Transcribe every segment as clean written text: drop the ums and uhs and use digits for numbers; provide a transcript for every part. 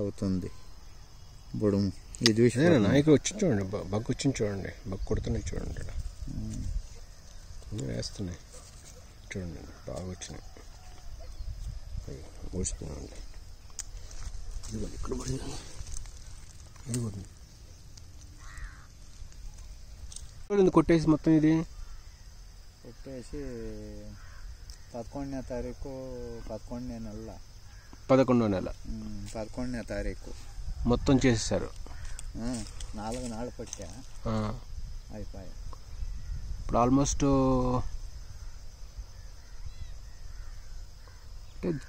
అవుతుంది బుడుము ఇది నాయకు వచ్చి చూడండి, బగ్గు వచ్చింది చూడండి, బగ్గు కొడుతున్నాయి చూడండి, వేస్తున్నాయి చూడండి, బాగా వచ్చినాయి. ఊసిపోయిందండి, ఇది ఇక్కడ పడింది, ఇది పడింది కొట్టేసి మొత్తం. ఇది కొట్టేసి 11వ తారీఖు 11వ నెల 11వ తారీఖు మొత్తం చేసేసారు. 4 నాళ్ళు పట్టా అయిపోయాయి. ఇప్పుడు ఆల్మోస్ట్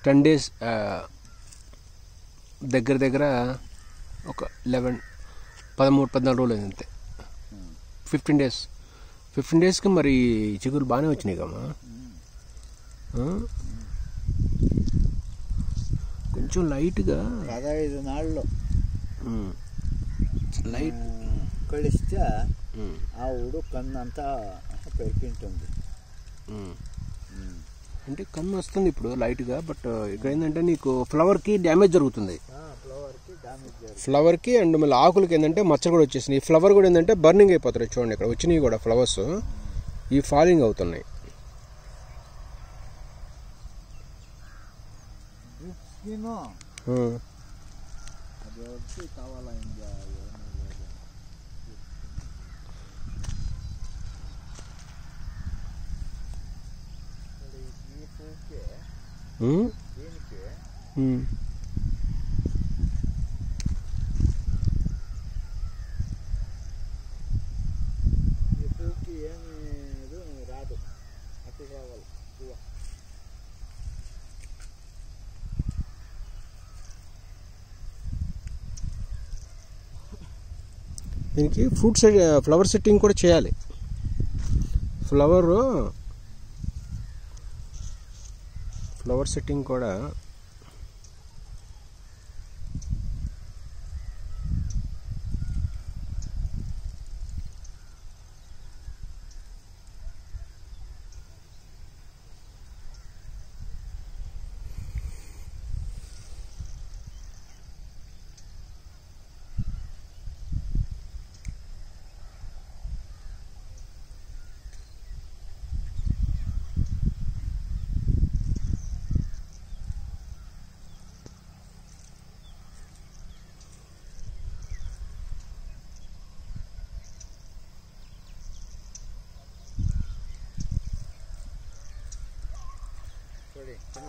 10 days దగ్గర ఒక 13-14 రోజులు అయింది అంతే. 15 daysకి మరి చిగురు బాగానే వచ్చినాయి కమ్మా. కొంచెం లైట్గా 15 నాళ్ళు లైట్ కలిస్తే ఆ ఊడు కన్నంతా పెరిగింటుంది. అంటే కన్ను వస్తుంది ఇప్పుడు లైట్గా. బట్ ఇక్కడ ఏంటంటే నీకు ఫ్లవర్కి డ్యామేజ్ జరుగుతుంది. ఫ్లవర్కి అండ్ మళ్ళీ ఆకులకి ఏంటంటే మచ్చలు కూడా వచ్చేసినాయి. ఫ్లవర్ కూడా ఏంటంటే బర్నింగ్ అయిపోతున్నాయి చూడండి, ఇక్కడ వచ్చినాయి కూడా ఫ్లవర్స్ ఈ ఫాలింగ్ అవుతున్నాయి. రాదు అటు రావాలి. దీనికి ఫ్లవర్ సెట్టింగ్ కూడా చేయాలి. ఫ్లవర్ సెట్టింగ్ కూడా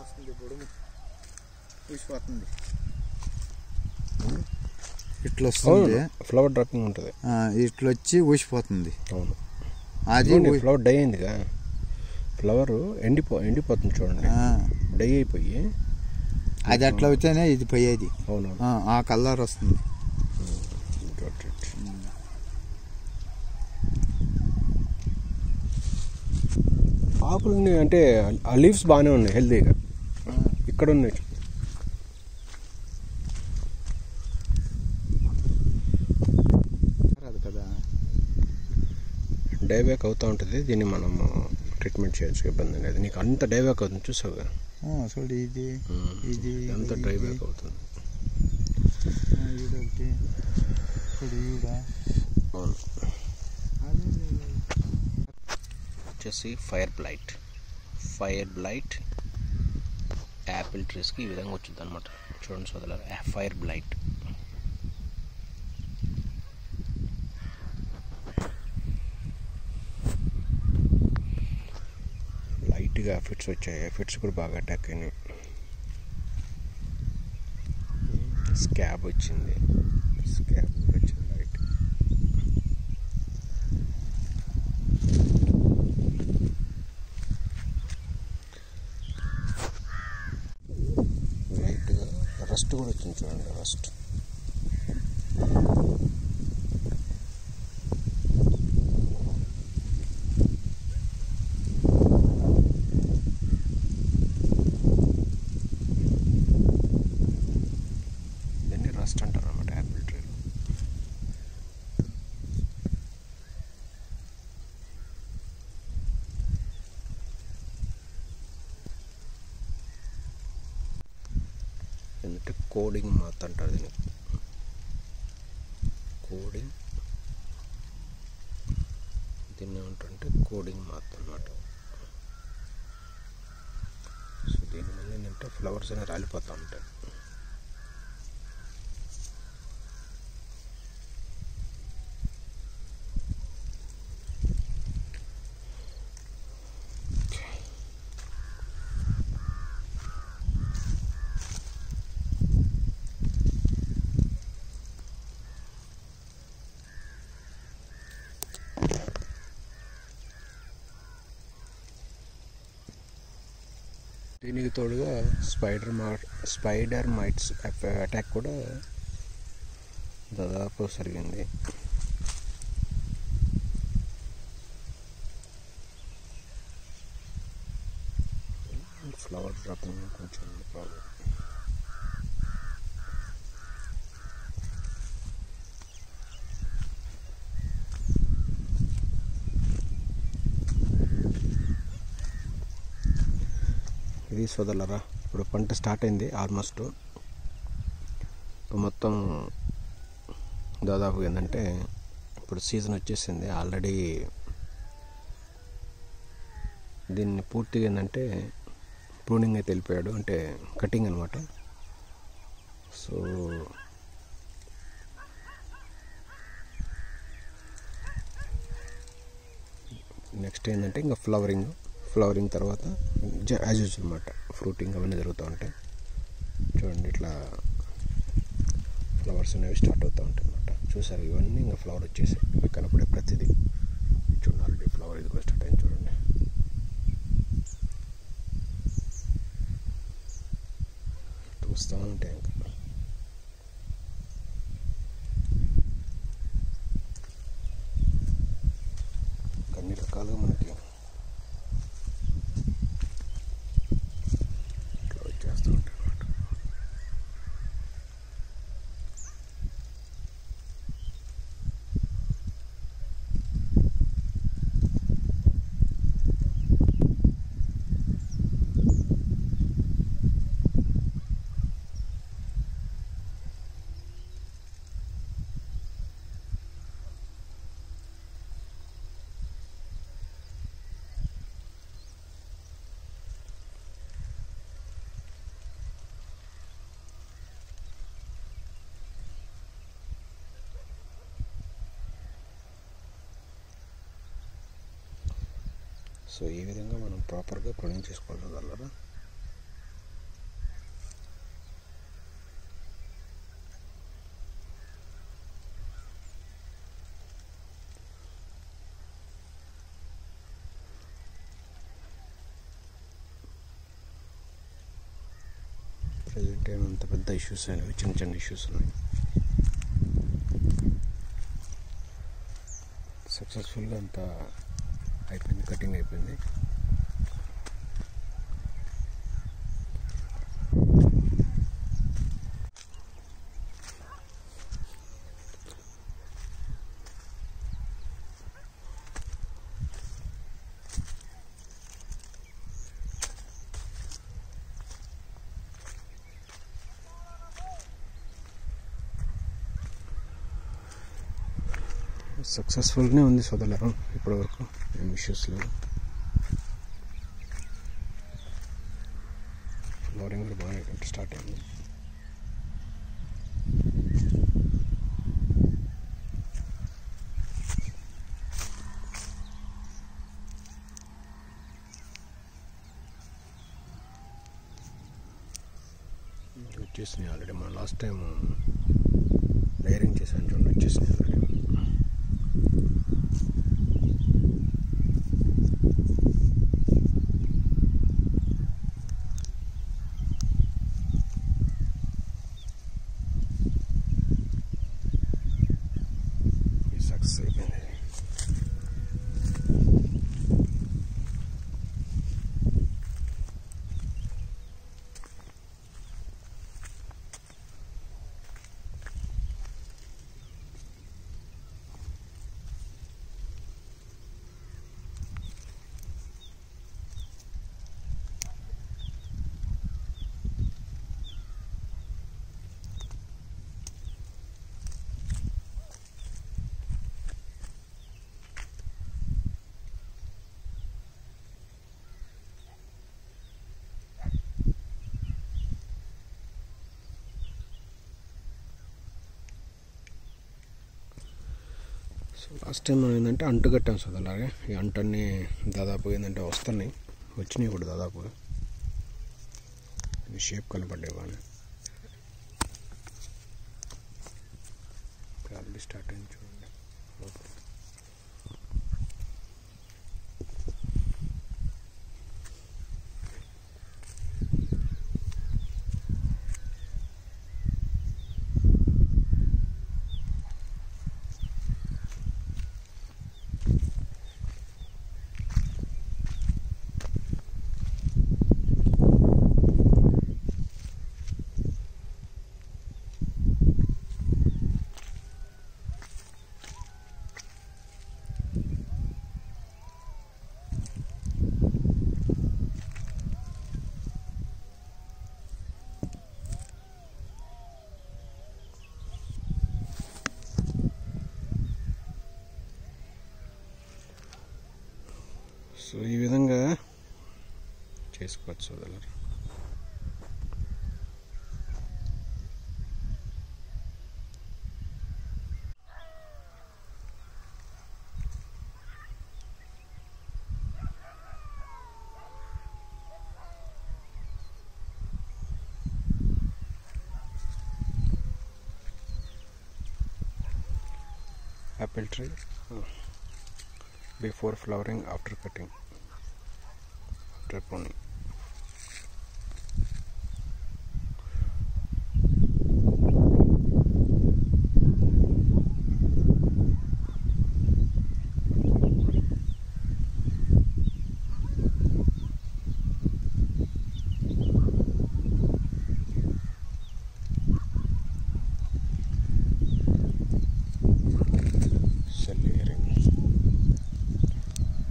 వస్తుంది, బుడుము ఊసిపోతుంది, ఇట్లా వస్తుంది, ఫ్లవర్ డ్రాపింగ్ ఉంటుంది, ఇట్లా వచ్చి ఊసిపోతుంది. అవును, అది ఫ్లవర్ డై అయిందిగా, ఫ్లవర్ ఎండిపోతుంది చూడండి, డై అయిపోయి అది అట్లా అవుతేనే ఇది పోయేది. అవును, ఆ కలర్ వస్తుంది. ఆకులని అంటే ఆ లీవ్స్ బాగానే ఉన్నాయి, హెల్తీగా ఇక్కడ ఉన్నాయి. కదా డైబ్యాక్ అవుతూ ఉంటుంది, దీన్ని మనము ట్రీట్మెంట్ చేయొచ్చు, ఇబ్బంది లేదు. నీకు అంత డైబ్యాక్ అవుతుంది చూసావుగా, చూడు ఇది ఇది అంత డైబ్యాక్ అవుతుంది. అవును, వచ్చేసి ఫైర్ బ్లైట్ యాపిల్ ట్రీస్కి ఈ విధంగా వచ్చింది అనమాట. చూడండి సోదరులారా, ఫైర్ బ్లైట్ లైట్గా ఫిట్స్ వచ్చాయి, ఫిట్స్ కూడా బాగా అటాక్ అయినాయి. స్కాబ్ వచ్చింది లైట్. లైట్గా రస్ట్ కూడా వచ్చింది చూడండి, రస్ట్. దీన్ని రస్ట్ అంటారు అన్నమాట యాపిల్ ట్రీ. എന്നിട്ട് కోడింగ్ మాత్ అంటారు దీన్ని. కోడింగ్ దీన్ని ఏమంటారంటే కోడింగ్ మాత్ అన్నమాట. సో దీనివల్ల ఏంటంటే ఫ్లవర్స్ అనేవి రాలిపోతూ ఉంటాయి. దీనికి తోడుగా స్పైడర్ మైట్స్ అటాక్ కూడా దాదాపు జరిగింది. ఫ్లవర్ డ్రాపింగ్ కొంచెం ప్రాబ్లం. ఇది సోదరులారా, ఇప్పుడు పంట స్టార్ట్ అయింది. ఆల్మోస్ట్ మొత్తం దాదాపు ఏంటంటే ఇప్పుడు సీజన్ వచ్చేసింది ఆల్రెడీ. దీన్ని పూర్తిగా ఏంటంటే ప్రూనింగ్ అయితే వెళ్ళిపోయాడు, అంటే కటింగ్ అనమాట. సో నెక్స్ట్ ఏంటంటే ఇంకా ఫ్లవరింగ్ తర్వాత యాజ్ యూజువల్ అనమాట ఫ్రూటింగ్ అవన్నీ జరుగుతూ ఉంటాయి. చూడండి ఇట్లా ఫ్లవర్స్ అనేవి స్టార్ట్ అవుతూ ఉంటాయి అన్నమాట. చూసారు ఇవన్నీ ఇంకా ఫ్లవర్ వచ్చేసాయి మీకు కనపడే ప్రతిదీ. చూడండి ఆల్రెడీ ఫ్లవర్ ఇది కూడా స్టార్ట్ అయింది. చూడండి చూస్తూ ఉంటాయి ఇంకా. అన్ని రకాలుగా మనకి ఇట్లా వచ్చేస్తూ ఉంటాయి అన్నమాట. సో ఈ విధంగా మనం ప్రాపర్గా ప్రొనౌన్స్ చేసుకోవాలి వల్ల ప్రజెంట్ ఏమంత పెద్ద ఇష్యూస్ అనేవి చిన్న చిన్న ఇష్యూస్ ఉన్నాయి. సక్సెస్ఫుల్గా అంతా అయిపోయింది, కటింగ్ అయిపోయింది. సక్సెస్ఫుల్గానే ఉంది సోదరులారా, ఇప్పటివరకు ఏం ఇష్యూస్ లేవు. ఫ్లవరింగ్ కూడా బాగా స్టార్ట్ అయింది. వచ్చేసినాయి ఆల్రెడీ. మనం లాస్ట్ టైం లేయరింగ్ చేసాను చూడండి, వచ్చేసినాయి ఆల్రెడీ. సక్సెస్ అయిపోయింది. సో లాస్ట్ టైం మనం ఏంటంటే అంటు కట్టాం సార్ అలాగే. ఈ అంటన్నీ దాదాపు ఏంటంటే వస్తున్నాయి, వచ్చినాయి కూడా దాదాపుగా. షేప్ కనపడ్డాయి బాగా. ఆల్రెడీ స్టార్ట్ అయింది చూడండి. సో ఈ విధంగా చేసుకోవచ్చు సోదరులారా. Apple tree before flowering, after cutting, after pruning.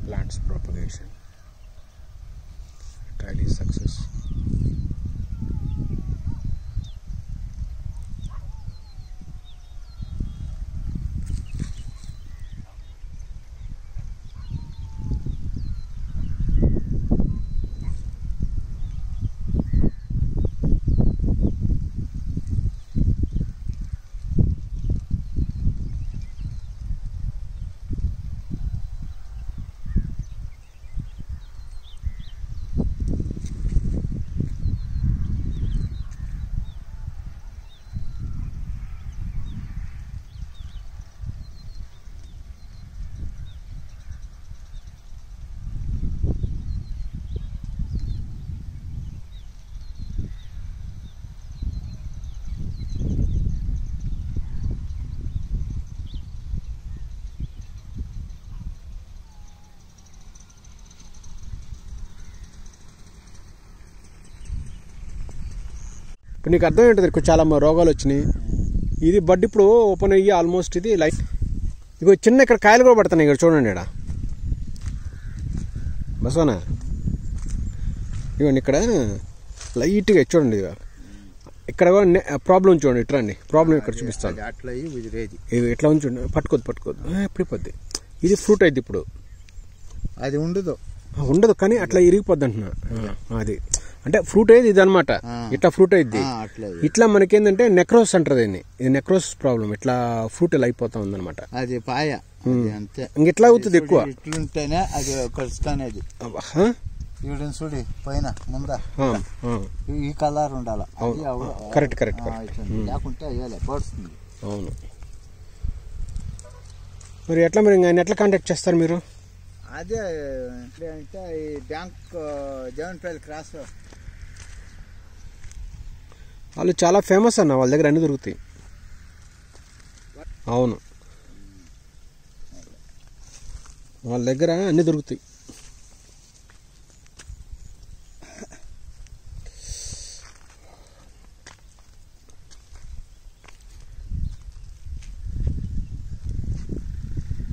Plants propagation, trial is success. ఇప్పుడు నీకు అర్థమేంటది, చాలా రోగాలు వచ్చినాయి. ఇది బడ్ ఇప్పుడు ఓపెన్ అయ్యి ఆల్మోస్ట్ ఇది లైట్. ఇగో చిన్న ఇక్కడ కాయలు కూడా పడుతున్నాయి. ఇక్కడ చూడండి, ఇక్కడ బసవనా ఇవ్వండి, ఇక్కడ లైట్గా చూడండి. ఇక్కడ ప్రాబ్లం చూడండి, ఇట్లా అండి ప్రాబ్లం ఇక్కడ చూపిస్తాను. ఇది ఎట్లా ఉంచండి, పట్టుకోద్దు ఎప్పుడిపోద్ది. ఇది ఫ్రూట్ అయింది ఇప్పుడు, అది ఉండదు కానీ అట్లా ఇరిగిపోద్ది అంటున్నా. అది అంటే ఫ్రూట్ అయ్యేది ఇది అనమాట. ఇట్లా ఫ్రూట్ అయింది. ఇట్లా మనకేందంటే నెక్రోస్ అంటారు దీన్ని. ఇది నెక్రోస్ ప్రాబ్లం. ఇట్లా ఫ్రూట్ ఇలా అయిపోతా ఉందన్నమాట. అది పాయ ఇంకెట్లా అవుతుంది ఎక్కువ ఇట్లుంటేనే అది కలుస్తానేది. చూడి పైన ముందా ఈ కలర్ ఉండాలి. కరెక్ట్ లేకుంటే పడుతుంది. అవును. మరి ఎట్లా మరి ఎట్లా కాంటాక్ట్ చేస్తారు మీరు? అదే అంటే ఈ బ్యాంక్ జవన్పల్లి క్రాస్ వాళ్ళు చాలా ఫేమస్ అన్న, వాళ్ళ దగ్గర అన్ని దొరుకుతాయి. అవును, వాళ్ళ దగ్గర అన్ని దొరుకుతాయి.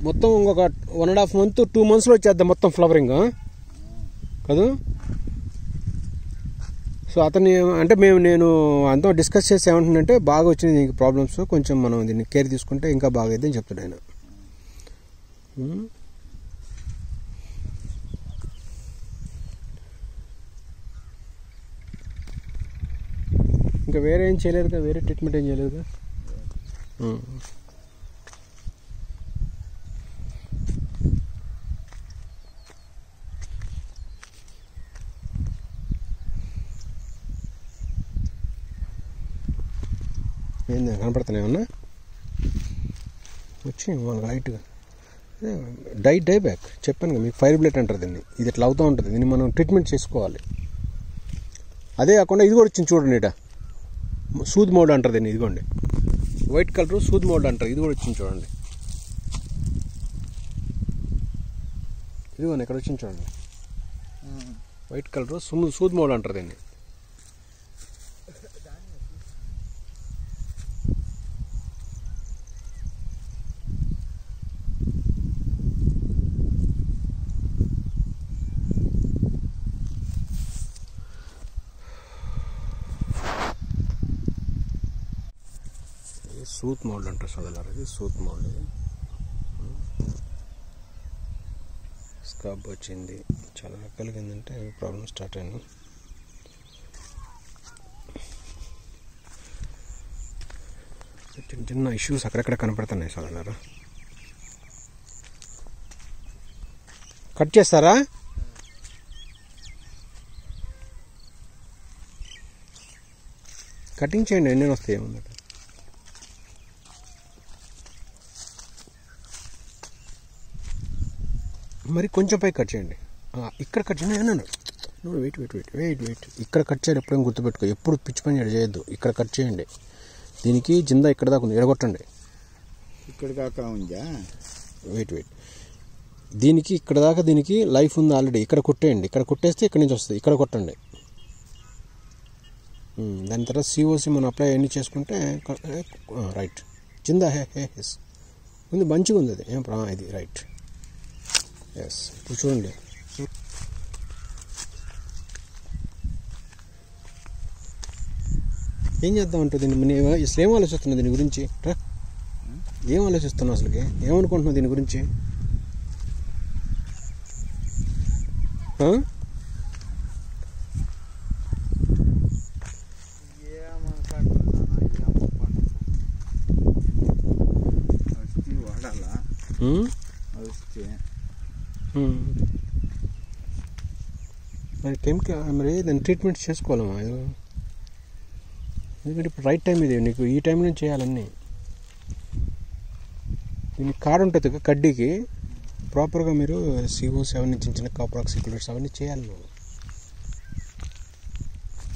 మొత్తం ఇంకొక 1.5 month 2 monthsలో వచ్చేద్దాం మొత్తం ఫ్లవరింగ్ కదా. సో అతన్ని అంటే నేను అంతా డిస్కస్ చేసి ఏమంటున్నానంటే, బాగా వచ్చింది దీనికి ప్రాబ్లమ్స్, కొంచెం మనం దీన్ని కేర్ తీసుకుంటే ఇంకా బాగా అయితే అని చెప్తాడు ఆయన. ఇంకా వేరే ఏం చేయలేదు కదా, వేరే ట్రీట్మెంట్ ఏం చేయలేదు కదా. ఏంది కనపడుతున్నాయి ఏమన్నా వచ్చి వాళ్ళకి లైట్గా డై బ్యాక్ చెప్పాను కదా మీకు, ఫైర్ బ్లేట్ అంటారు దీన్ని. ఇది ఇట్లా అవుతూ ఉంటుంది, దీన్ని మనం ట్రీట్మెంట్ చేసుకోవాలి. అదే కాకుండా ఇది కూడా వచ్చింది చూడండి, ఇట సూద్ మోడ్ అంటారు దీన్ని. ఇదిగోండి వైట్ కలర్ సూద్ మోడ్ అంటారు, ఇది కూడా వచ్చింది చూడండి. ఇదిగోండి ఇక్కడ వచ్చింది చూడండి, వైట్ కలర్ సూద్ మోడ్ అంటారు దీన్ని. సూత్ మోల్డ్ అంటారు చదలారు, ఇది సూత్ మోల్డ్. ఇది స్కాబ్ వచ్చింది, చాలా రకాలుగా ఏంటంటే ప్రాబ్లమ్ స్టార్ట్ అయింది. చిన్న చిన్న ఇష్యూస్ అక్కడెక్కడ కనపడుతున్నాయి చదలారు. కట్ చేస్తారా? కటింగ్ చేయండి, ఎన్ని వస్తాయి ఏమన్నా. మరి కొంచెం పై కట్ చేయండి, ఇక్కడ కట్ చేయండి అన్నాను. వెయిట్ ఇక్కడ కట్ చేయాలి. ఎప్పుడైనా గుర్తుపెట్టుకో, ఎప్పుడు పిచ్చి పని చేయొద్దు. ఇక్కడ కట్ చేయండి, దీనికి జిందా ఇక్కడ దాకా ఉంది, ఎడగొట్టండి. ఇక్కడ దాకా ఉందా? వెయిట్ దీనికి ఇక్కడ దాకా దీనికి లైఫ్ ఉంది ఆల్రెడీ. ఇక్కడ కొట్టేయండి, ఇక్కడ కొట్టేస్తే ఇక్కడ నుంచి వస్తుంది, ఇక్కడ కొట్టండి. దాని తర్వాత సిఓసి మనం అప్లై అన్నీ చేసుకుంటే రైట్. జిందా హెస్ ఉంది, మంచిగా ఉంది అది, ఏం ఇది రైట్. ఎస్, ఇప్పుడు చూడండి. ఏం చేద్దాం అంటే దీన్ని అసలు ఏం ఆలోచిస్తున్నావు దీని గురించి? ఏం ఆలోచిస్తున్నావు అసలుకి? ఏమనుకుంటున్నావు దీని గురించి? వాడాలా? మరి కెమికల్ మరి దాన్ని ట్రీట్మెంట్ చేసుకోవాలమ్మా. ఎందుకంటే ఇప్పుడు రైట్ టైం ఇది, నీకు ఈ టైంలో చేయాలన్నీ. దీనికి కార్డు ఉంటుంది కడ్డీకి, ప్రాపర్గా మీరు CO7 చిన్న చిన్న కాప్రాక్సిక్యులేట్స్ అవన్నీ చేయాలి. నువ్వు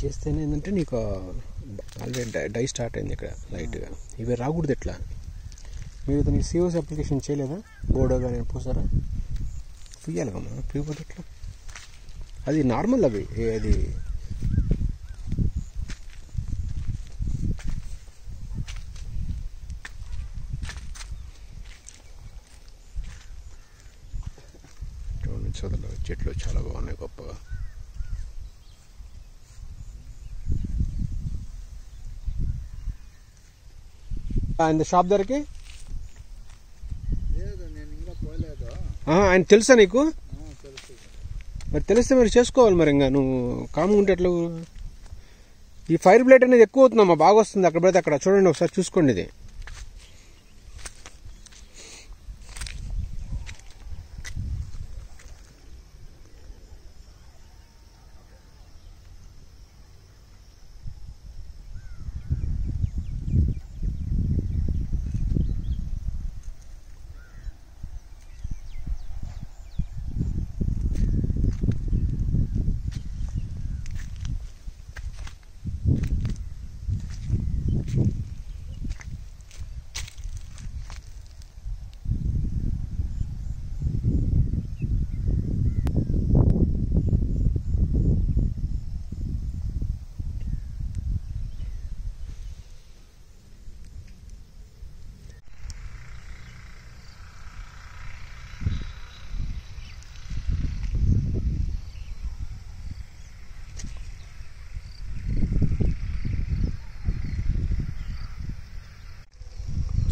చేస్తేనే ఏంటంటే నీకు ఆల్రెడీ డై స్టార్ట్ అయింది ఇక్కడ లైట్గా. ఇవి రాకూడదు ఎట్లా. మీరు దానికి CO7 అప్లికేషన్ చేయలేదా? బోర్డో కానీ పోసారా? పుయ్యాలిగమ్మా, పుయ్యపోతే ఎట్లా? అది నార్మల్ అవి. అది చదువులో చెట్లు చాలా బాగున్నాయి గొప్పగా. ఆయన షాప్ దగ్గరికి ఆయన తెలుసా నీకు? మరి తెలిస్తే మరి చేసుకోవాలి. మరి ఇంకా నువ్వు కామ్గా ఉంటే ఎట్లా? ఈ ఫైర్ బ్లేడ్ అనేది ఎక్కువ అవుతుందమ్మా, బాగా వస్తుంది. అక్కడ పడితే అక్కడ చూడండి, ఒకసారి చూసుకోండి. ఇది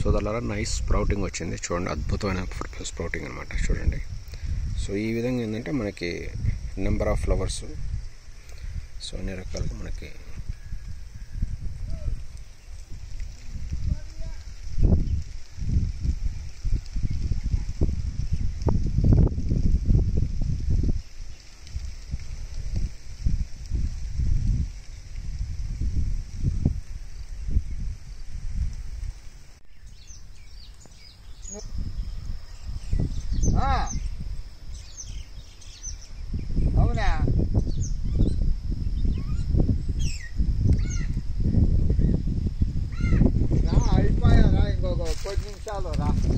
సో దానిలో నైస్ స్ప్రౌటింగ్ వచ్చింది చూడండి, అద్భుతమైన స్ప్రౌటింగ్ అనమాట చూడండి. సో ఈ విధంగా ఏంటంటే మనకి నెంబర్ ఆఫ్ ఫ్లవర్స్, సో అన్ని రకాలుగా మనకి